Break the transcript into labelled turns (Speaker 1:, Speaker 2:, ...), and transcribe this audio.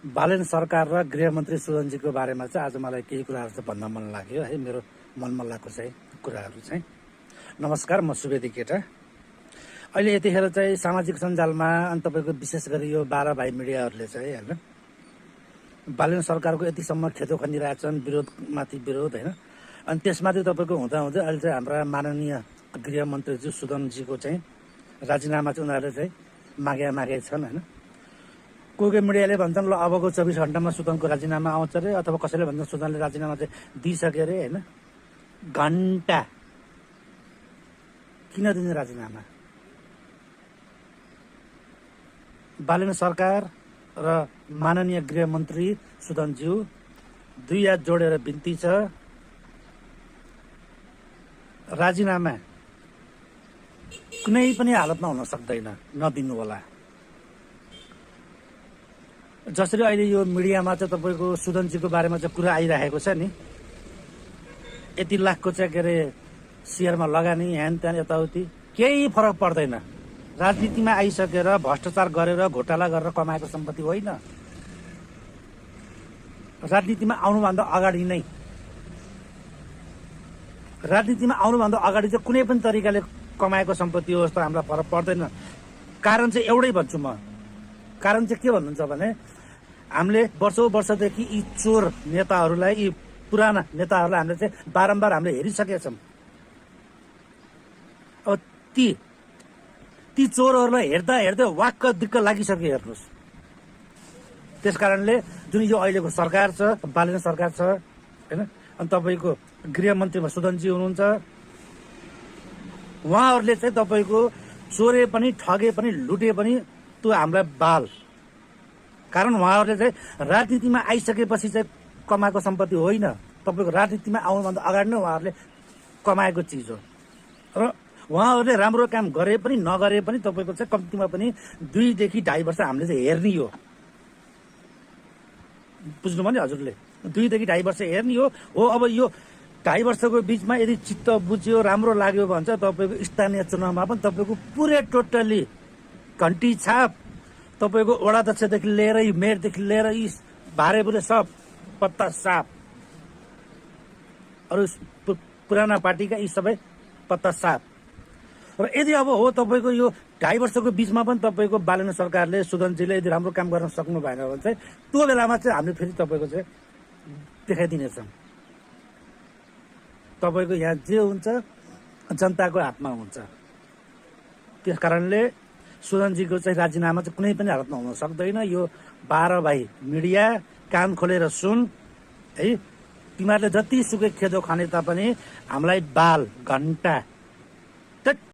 Speaker 1: बालेन सरकार र गृहमन्त्री सुदनजीको बारेमा चाहिँ आज मलाई केही कुराहरू चाहिँ भन्न मन लाग्यो है। मेरो मनमा लागेको चाहिँ कुराहरू चाहिँ। नमस्कार, म सुवेदी केटा। अहिले यतिखेर चाहिँ सामाजिक सञ्जालमा अनि तपाईँको विशेष गरी यो 12 भाइ मिडियाहरूले चाहिँ होइन बालेन सरकारको यतिसम्म खेतो खनिरहेछन्, विरोधमाथि विरोध होइन। अनि त्यसमाथि तपाईँको हुँदाहुँदै अहिले चाहिँ हाम्रा माननीय गृहमन्त्रीज्यू सुदनजीको चाहिँ राजीनामा चाहिँ उनीहरूले चाहिँ मागे छन् होइन। कोही मिडियाले भन्छन् ल अबको 24 घण्टामा सुदनको राजीनामा आउँछ अरे, अथवा कसैले भन्छन् सुदनले राजीनामा चाहिँ दिइसक्यो अरे होइन। घन्टा किन दिने राजीनामा? बालेन सरकार र माननीय गृहमन्त्री सुदनज्यू दुई हात जोडेर बिन्ती छ, राजीनामा कुनै पनि हालतमा हुन सक्दैन, नदिनु होला। जसरी अहिले यो मिडियामा चाहिँ तपाईँको सुदनजीको बारेमा चाहिँ कुरा आइरहेको छ नि, यति लाखको चाहिँ के अरे सेयरमा लगानी ह्यान त्यान यताउति, केही फरक पर्दैन। राजनीतिमा आइसकेर भ्रष्टाचार गरेर घोटाला गरेर कमाएको सम्पत्ति होइन। राजनीतिमा आउनुभन्दा अगाडि नै चाहिँ कुनै पनि तरिकाले कमाएको सम्पत्ति हो जस्तो हामीलाई फरक पर्दैन। कारण चाहिँ एउटै भन्छु म। कारण चाहिँ के भन्नुहुन्छ भने हामीले वर्षौं वर्षदेखि यी चोर नेताहरूलाई, यी पुराना नेताहरूलाई हामीले चाहिँ बारम्बार हामीले हेरिसकेका छौँ। अब ती चोरहरूलाई हेर्दा हेर्दै वाक्क दिक्क लागिसक्यो हेर्नुहोस्। त्यस कारणले जुन यो अहिलेको सरकार छ, बालेन सरकार छ होइन, अनि तपाईँको गृहमन्त्रीमा सुदनजी हुनुहुन्छ, उहाँहरूले चाहिँ तपाईँको चोरे पनि, ठगे पनि, लुटे पनि त्यो हामीलाई बाल। कारण उहाँहरूले चाहिँ राजनीतिमा आइसकेपछि चाहिँ कमाएको सम्पत्ति होइन, तपाईँको राजनीतिमा आउनुभन्दा अगाडि नै उहाँहरूले कमाएको चिज हो। र उहाँहरूले राम्रो काम गरे पनि नगरे पनि तपाईँको चाहिँ कम्तीमा पनि 2 देखि 2.5 वर्ष हामीले चाहिँ हेर्ने हो। बुझ्नुभयो नि हजुरले? 2 देखि 2.5 वर्ष हेर्ने हो। अब यो 2.5 वर्षको बिचमा यदि चित्त बुझ्यो, राम्रो लाग्यो भने चाहिँ तपाईँको स्थानीय चुनावमा पनि तपाईँको पुरै टोटल्ली घन्टी छाप, तपाईँको वडा अध्यक्षदेखि लिएर मेयरदेखि लिएर यी भारेबुरे सब पत्ता साफ, अरू पुराना पार्टीका यी सबै पत्ता साफ। र यदि अब हो तपाईँको यो 2.5 वर्षको बिचमा पनि तपाईँको बालेन सरकारले, सुदनजीले यदि राम्रो काम गर्न सक्नु भएन भने चाहिँ त्यो बेलामा चाहिँ हामीले फेरि तपाईँको चाहिँ देखाइदिनेछौँ। तपाईँको यहाँ जे हुन्छ जनताको हातमा हुन्छ। त्यस कारणले सुदनजीको चाहिँ राजीनामा चाहिँ कुनै पनि हालतमा हुन सक्दैन। यो 12 भाइ मिडिया कान खोलेर सुन है। तिमीहरूले जति सुकै खेदो खाने तापनि हामीलाई बाल घन्टा